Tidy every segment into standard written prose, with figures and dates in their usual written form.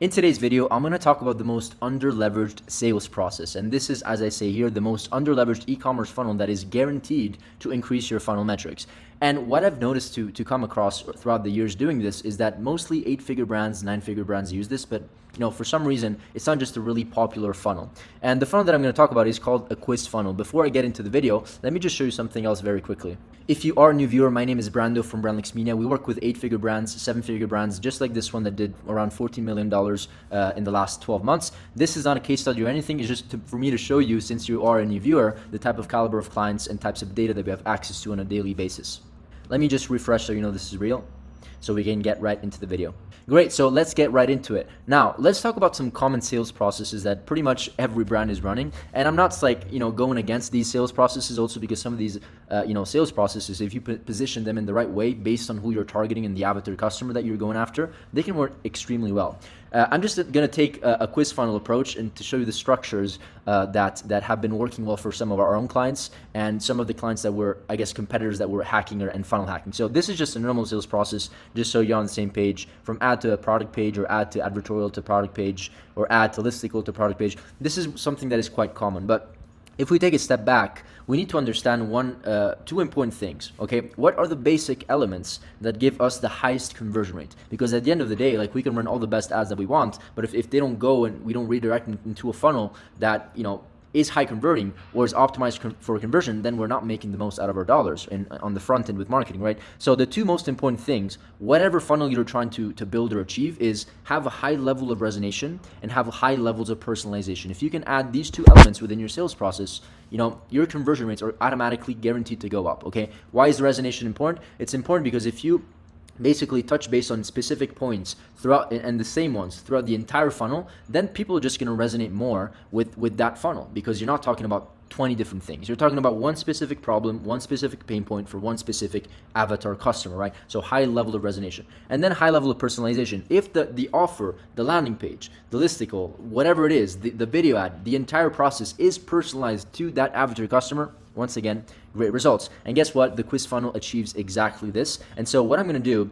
In today's video, I'm going to talk about the most under-leveraged sales process. And this is, as I say here, the most under-leveraged e-commerce funnel that is guaranteed to increase your funnel metrics. And what I've noticed to come across throughout the years doing this is that mostly 8-figure brands, 9-figure brands use this, but for some reason, it's not just a really popular funnel. And the funnel that I'm going to talk about is called a quiz funnel. Before I get into the video, let me just show you something else very quickly. If you are a new viewer, my name is Brando from Brandlix Media. We work with 8-figure brands, 7-figure brands, just like this one that did around $14 million in the last 12 months. This is not a case study or anything. It's just for me to show you, since you are a new viewer, the type of caliber of clients and types of data that we have access to on a daily basis. Let me just refresh so you know this is real, so we can get right into the video. Great, so let's get right into it. Now, let's talk about some common sales processes that pretty much every brand is running. And I'm not going against these sales processes, also because some of these sales processes, if you position them in the right way based on who you're targeting and the avatar customer that you're going after, they can work extremely well. I'm just going to take a quiz funnel approach and to show you the structures that have been working well for some of our own clients and some of the clients that were, I guess, competitors that were hacking and funnel hacking. So this is just a normal sales process, just so you're on the same page, from ad to a product page or ad to advertorial to product page or ad to listicle to product page. This is something that is quite common, but if we take a step back, we need to understand two important things, okay? What are the basic elements that give us the highest conversion rate? Because at the end of the day, we can run all the best ads that we want, but if they don't go and we don't redirect them into a funnel that, is high converting or is optimized for conversion, then we're not making the most out of our dollars on the front end with marketing, right? So the two most important things, whatever funnel you're trying to build or achieve, is have a high level of resonation and have high levels of personalization. If you can add these two elements within your sales process, your conversion rates are automatically guaranteed to go up, okay? Why is resonation important? It's important because if you basically touch base on specific points throughout and the same ones throughout the entire funnel, then people are just going to resonate more with that funnel, because you're not talking about 20 different things. You're talking about one specific problem, one specific pain point for one specific avatar customer, right? So high level of resonation, and then high level of personalization. If the offer, the landing page, the listicle, whatever it is, the video ad, the entire process is personalized to that avatar customer, once again, great results. And guess what? The quiz funnel achieves exactly this. And so what I'm going to do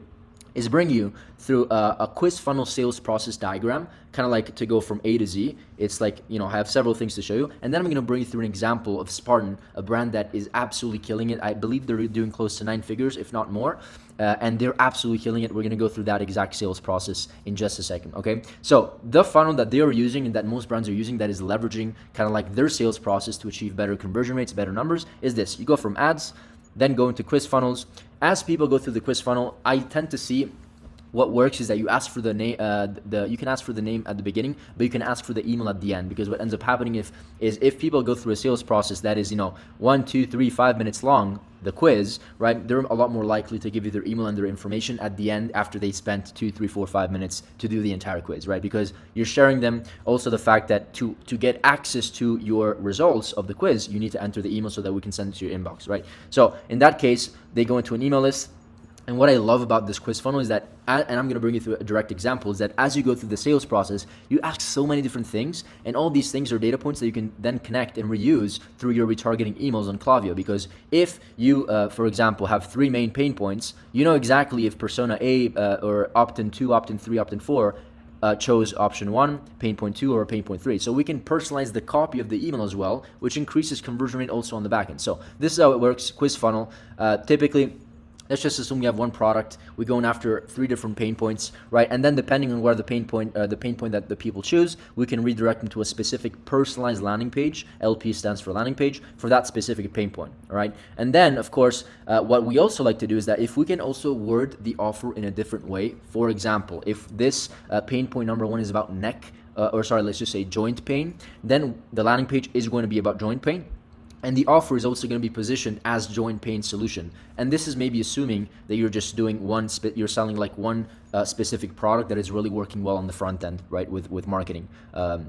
is bring you through a quiz funnel sales process diagram, kind of like to go from A to Z. It's I have several things to show you. And then I'm going to bring you through an example of Spartan, a brand that is absolutely killing it. I believe they're doing close to 9 figures, if not more. And they're absolutely killing it. We're going to go through that exact sales process in just a second, okay? So the funnel that they are using and that most brands are using that is leveraging kind of like their sales process to achieve better conversion rates, better numbers, is this. You go from ads, then go into quiz funnels. As people go through the quiz funnel, I tend to see what works is that you ask for the name. You can ask for the name at the beginning, but you can ask for the email at the end. Because what ends up happening if people go through a sales process that is 1, 2, 3, 5 minutes long, the quiz, right? They're a lot more likely to give you their email and their information at the end after they spent 2, 3, 4, 5 minutes to do the entire quiz, right? Because you're sharing them also the fact that to get access to your results of the quiz, you need to enter the email so that we can send it to your inbox, right? So in that case, they go into an email list. And what I love about this quiz funnel is that, and I'm going to bring you through a direct example, is that as you go through the sales process, you ask so many different things, and all these things are data points that you can then connect and reuse through your retargeting emails on Klaviyo. Because if you, for example, have 3 main pain points, you know exactly if persona A or opt-in 2, opt-in 3, opt-in 4 chose option 1, pain point 2, or pain point 3. So we can personalize the copy of the email as well, which increases conversion rate also on the back end. So this is how it works, quiz funnel. Typically, let's just assume we have one product. We're going after 3 different pain points, right? And then depending on where the pain point that the people choose, we can redirect them to a specific personalized landing page. LP stands for landing page for that specific pain point, all right? And then, of course, what we also like to do is that if we can also word the offer in a different way. For example, if this pain point number 1 is about neck, let's just say joint pain, then the landing page is going to be about joint pain. And the offer is also going to be positioned as joint pain solution. And this is maybe assuming that you're just doing you're selling one specific product that is really working well on the front end, right? With marketing,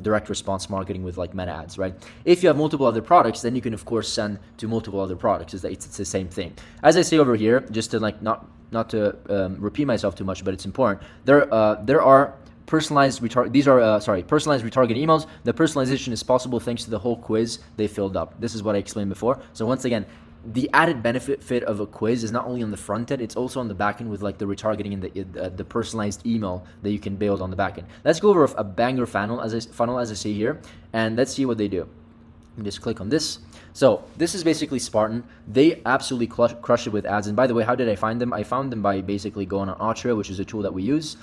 direct response marketing with meta ads, right? If you have multiple other products, then you can of course send to multiple other products. It's the same thing. As I say over here, just to not to repeat myself too much, but it's important. There are personalized retargeting emails. The personalization is possible thanks to the whole quiz they filled up. This is what I explained before. So once again, the added benefit of a quiz is not only on the front end, it's also on the back end with like the retargeting and the personalized email that you can build on the back end. Let's go over a banger funnel as I say here, and let's see what they do. Just click on this. So this is basically Spartan. They absolutely crush it with ads. And by the way, how did I find them? I found them by basically going on Atria, which is a tool that we use.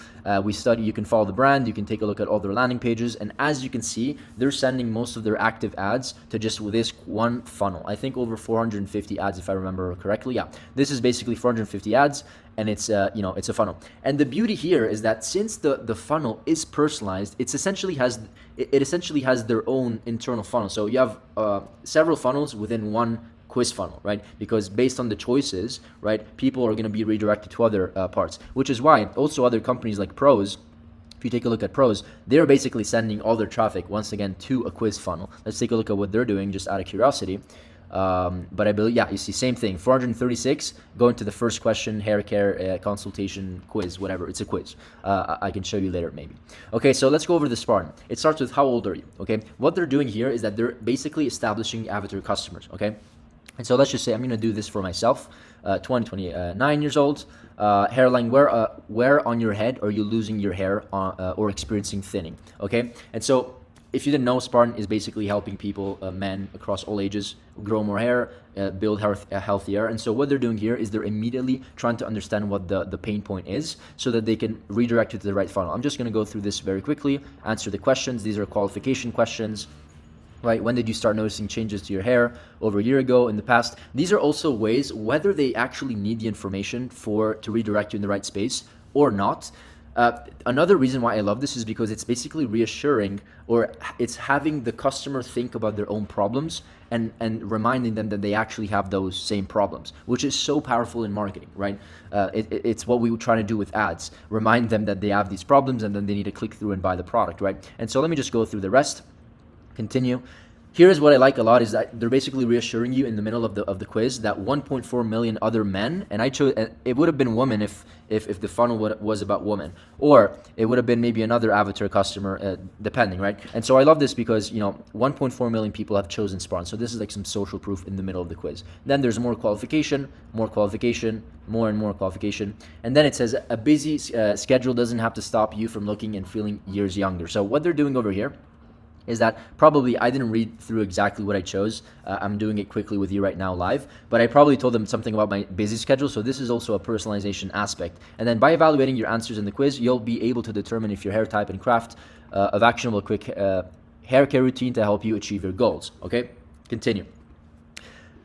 We study, you can follow the brand, you can take a look at all their landing pages. And as you can see, they're sending most of their active ads to just this one funnel. I think over 450 ads, if I remember correctly. Yeah, this is basically 450 ads. And it's it's a funnel. And the beauty here is that since the funnel is personalized, it essentially has their own internal funnel. So you have several funnels within one quiz funnel, right? Because based on the choices, right, people are going to be redirected to other parts, which is why also other companies like Pros, if you take a look at Pros, they're basically sending all their traffic once again to a quiz funnel. Let's take a look at what they're doing just out of curiosity. But I believe, yeah, you see, same thing, 436 going to the first question, hair care, consultation, quiz, whatever. It's a quiz. I can show you later maybe. Okay, so let's go over the Spartan. It starts with how old are you? Okay, what they're doing here is that they're basically establishing avatar customers. Okay, and so let's just say I'm going to do this for myself. 29 years old. Hairline, where on your head are you losing your hair or experiencing thinning? Okay, and so if you didn't know, Spartan is basically helping people, men across all ages, grow more hair, build healthier. And so what they're doing here is they're immediately trying to understand what the pain point is so that they can redirect you to the right funnel. I'm just going to go through this very quickly, answer the questions. These are qualification questions. Right? When did you start noticing changes to your hair? Over a year ago, in the past. These are also ways whether they actually need the information to redirect you in the right space or not. Another reason why I love this is because it's basically reassuring, or it's having the customer think about their own problems and reminding them that they actually have those same problems, which is so powerful in marketing, right? It's what we try to do with ads, remind them that they have these problems and then they need to click through and buy the product, right? And so let me just go through the rest. Continue. Here's what I like a lot is that they're basically reassuring you in the middle of the quiz that 1.4 million other men, and I chose, it would have been women if the funnel was about women, or it would have been maybe another avatar customer, depending, right? And so I love this because 1.4 million people have chosen Spartan, so this is like some social proof in the middle of the quiz. Then there's more qualification, more and more qualification, and then it says a busy schedule doesn't have to stop you from looking and feeling years younger. So what they're doing over here is that probably I didn't read through exactly what I chose. I'm doing it quickly with you right now live, but I probably told them something about my busy schedule. So this is also a personalization aspect. And then by evaluating your answers in the quiz, you'll be able to determine if your hair type and craft of actionable quick hair care routine to help you achieve your goals. Okay, continue.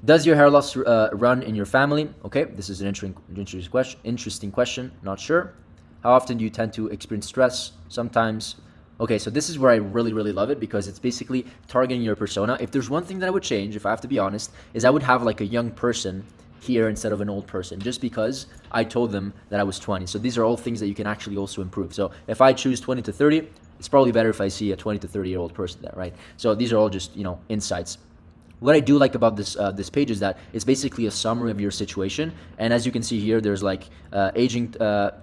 Does your hair loss run in your family? Okay, this is an interesting question. Not sure. How often do you tend to experience stress? Sometimes. Okay, so this is where I really, really love it because it's basically targeting your persona. If there's one thing that I would change, if I have to be honest, is I would have like a young person here instead of an old person, just because I told them that I was 20. So these are all things that you can actually also improve. So if I choose 20 to 30, it's probably better if I see a 20 to 30-year-old person there, right? So these are all just, insights. What I do like about this page is that it's basically a summary of your situation. And as you can see here, there's like aging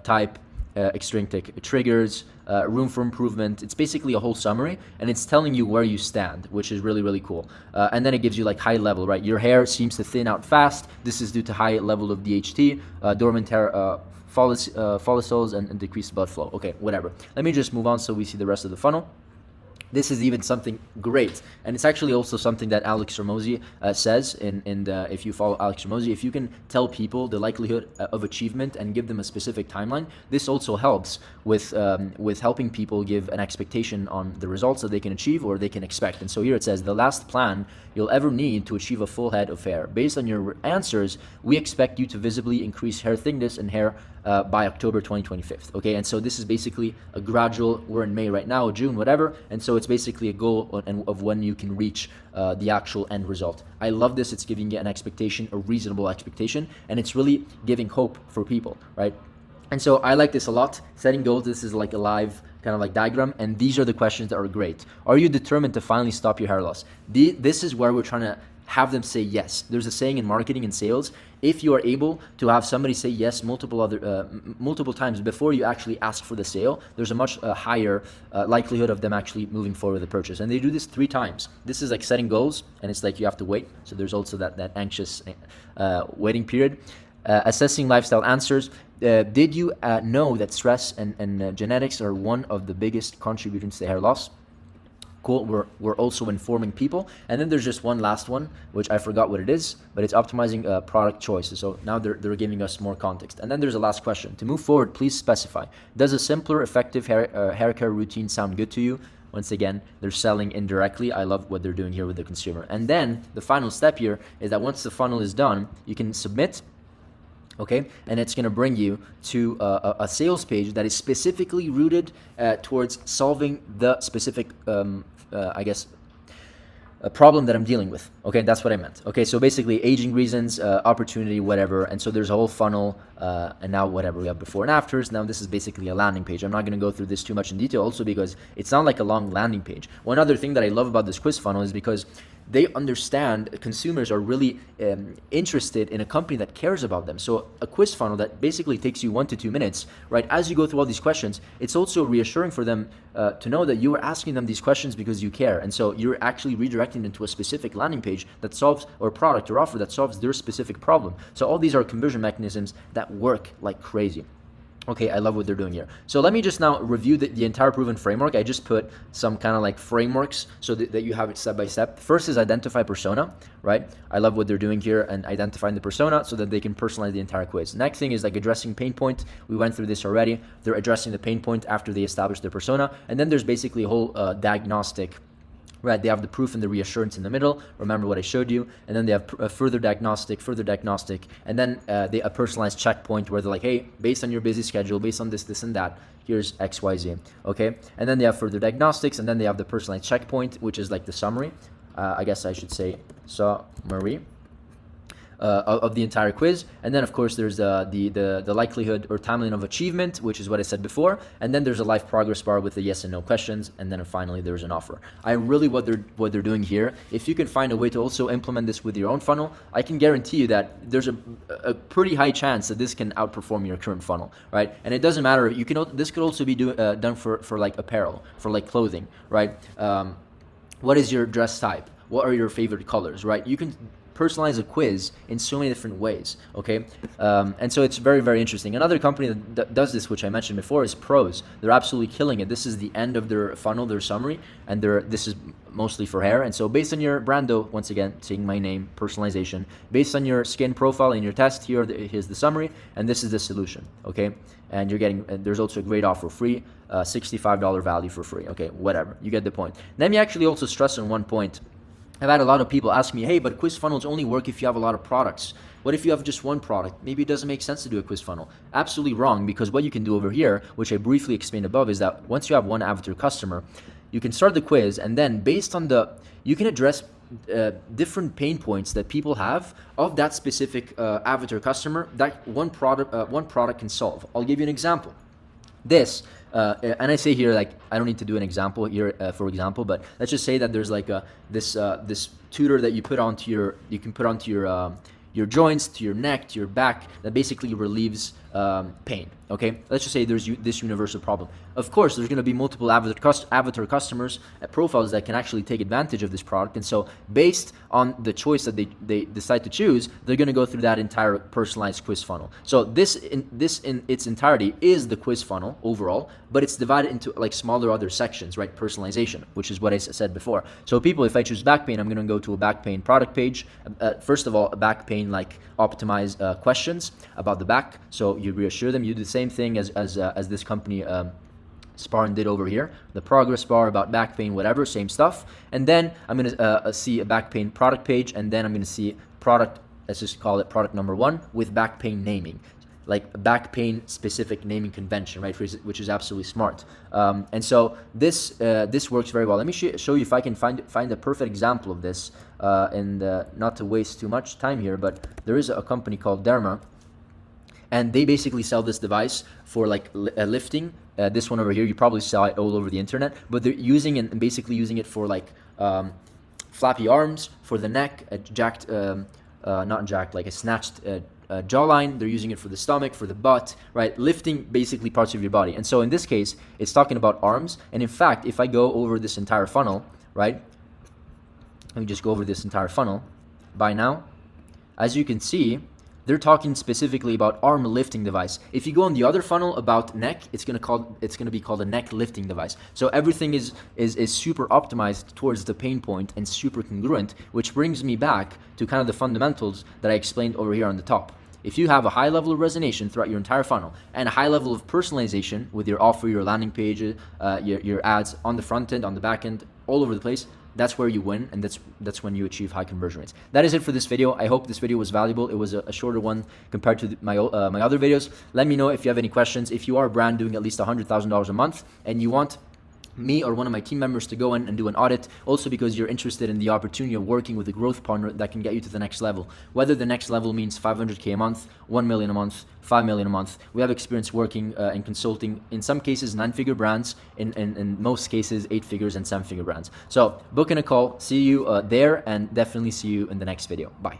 type, extreme triggers, room for improvement. It's basically a whole summary, and it's telling you where you stand, which is really, really cool. And then it gives you like high level, right? Your hair seems to thin out fast. This is due to high level of DHT, dormant hair follicles, and decreased blood flow. Okay, whatever. Let me just move on so we see the rest of the funnel. This is even something great, and it's actually also something that Alex Hormozi says. And if you follow Alex Hormozi, if you can tell people the likelihood of achievement and give them a specific timeline, this also helps with helping people give an expectation on the results that they can achieve or they can expect. And so here it says the last plan you'll ever need to achieve a full head of hair. Based on your answers, we expect you to visibly increase hair thickness and hair by October 2025. Okay, and so this is basically a gradual. We're in May right now, June, whatever, and so it's basically a goal of when you can reach the actual end result. I love this. It's giving you an expectation, a reasonable expectation, and it's really giving hope for people, right? And so I like this a lot. Setting goals, this is like a live kind of like diagram, and these are the questions that are great. Are you determined to finally stop your hair loss? This is where we're trying to have them say yes. There's a saying in marketing and sales: if you are able to have somebody say yes multiple times before you actually ask for the sale, there's a much higher likelihood of them actually moving forward with the purchase. And they do this 3 times. This is like setting goals, and it's like you have to wait. So there's also that anxious waiting period. Assessing lifestyle answers. Did you know that stress and genetics are one of the biggest contributors to hair loss? Cool. We're also informing people. And then there's just one last one, which I forgot what it is, but it's optimizing product choices. So now they're giving us more context. And then there's a last question. To move forward, please specify. Does a simpler, effective hair care routine sound good to you? Once again, they're selling indirectly. I love what they're doing here with the consumer. And then the final step here is that once the funnel is done, you can submit. Okay, and it's going to bring you to a sales page that is specifically rooted towards solving the specific, a problem that I'm dealing with. Okay, that's what I meant. Okay, so basically aging reasons, opportunity, whatever. And so there's a whole funnel, and now whatever we have before and afters. Now this is basically a landing page. I'm not going to go through this too much in detail, also because it's not like a long landing page. One other thing that I love about this quiz funnel is because they understand consumers are really interested in a company that cares about them. So a quiz funnel that basically takes you 1 to 2 minutes, right? As you go through all these questions, it's also reassuring for them to know that you are asking them these questions because you care. And so you're actually redirecting them to a specific landing page that solves, or product or offer that solves their specific problem. So all these are conversion mechanisms that work like crazy. Okay, I love what they're doing here. So let me just now review the entire proven framework. I just put some kind of like frameworks so that you have it step by step. First is identify persona, right? I love what they're doing here and identifying the persona so that they can personalize the entire quiz. Next thing is like addressing pain point. We went through this already. They're addressing the pain point after they establish their persona. And then there's basically a whole diagnostic. Right, they have the proof and the reassurance in the middle. Remember what I showed you. And then they have a further diagnostic, and then a personalized checkpoint where they're like, hey, based on your busy schedule, based on this, and that, here's X, Y, Z. Okay, and then they have further diagnostics, and then they have the personalized checkpoint, which is like the summary. I guess I should say summary. Of the entire quiz. And then of course there's the likelihood or timeline of achievement, which is what I said before. And then there's a live progress bar with the yes and no questions. And then finally there's an offer. I really what they're doing here. If you can find a way to also implement this with your own funnel, I can guarantee you that there's a pretty high chance that this can outperform your current funnel, right? And it doesn't matter. This could also be done for like apparel, for like clothing, right? What is your dress type? What are your favorite colors, right? You can personalize a quiz in so many different ways, okay? And so it's very, very interesting. Another company that does this, which I mentioned before, is Pros. They're absolutely killing it. This is the end of their funnel, their summary, and this is mostly for hair. And so based on your brando, once again, saying my name, personalization, based on your skin profile and your test, here's the summary, and this is the solution, okay? And you're getting, there's also a great offer, free, $65 value for free, okay? Whatever, you get the point. Let me actually also stress on one point. I've had a lot of people ask me, hey, but quiz funnels only work if you have a lot of products. What if you have just one product? Maybe it doesn't make sense to do a quiz funnel. Absolutely wrong, because what you can do over here, which I briefly explained above, is that once you have one avatar customer, you can start the quiz, and then based on you can address different pain points that people have of that specific avatar customer that one product can solve. I'll give you an example. This, and I say here, like, I don't need to do an example here, for example, but let's just say that there's like this tutor that you can put onto your joints, to your neck, to your back, that basically relieves pain. Okay, let's just say there's this universal problem. Of course, there's going to be multiple avatar customers profiles that can actually take advantage of this product, and so based on the choice that they decide to choose, they're going to go through that entire personalized quiz funnel. So this in its entirety is the quiz funnel overall, but it's divided into like smaller other sections, right? Personalization, which is what I said before. So people, if I choose back pain, I'm going to go to a back pain product page. First of all, a back pain like optimize questions about the back. So you reassure them. You do the same thing as this company Sparn did over here. The progress bar about back pain, whatever, same stuff. And then I'm going to see a back pain product page, and then I'm going to see product, let's just call it product number 1 with back pain naming, like a back pain specific naming convention, right? Which is absolutely smart. And so this works very well. Let me show you if I can find a perfect example of this, and not to waste too much time here, but there is a company called Derma, and they basically sell this device for like lifting. This one over here, you probably saw it all over the internet, but they're using it and basically using it for like flappy arms for the neck, a jacked, not jacked, like a snatched jawline. They're using it for the stomach, for the butt, right? Lifting basically parts of your body. And so in this case, it's talking about arms. And in fact, if I go over this entire funnel, right? Let me just go over this entire funnel. By now, as you can see, they're talking specifically about arm lifting device. If you go on the other funnel about neck, it's gonna be called a neck lifting device. So everything is super optimized towards the pain point and super congruent, which brings me back to kind of the fundamentals that I explained over here on the top. If you have a high level of resonation throughout your entire funnel and a high level of personalization with your offer, your landing page, your ads on the front end, on the back end, all over the place, that's where you win, and that's when you achieve high conversion rates. That is it for this video. I hope this video was valuable. It was a shorter one compared to my other videos. Let me know if you have any questions. If you are a brand doing at least $100,000 a month and you want me or one of my team members to go in and do an audit, also because you're interested in the opportunity of working with a growth partner that can get you to the next level. Whether the next level means 500K a month, 1 million a month, 5 million a month. We have experience working and consulting, in some cases 9-figure brands, in most cases 8 figures and 7-figure brands. So book in a call, see you there, and definitely see you in the next video. Bye.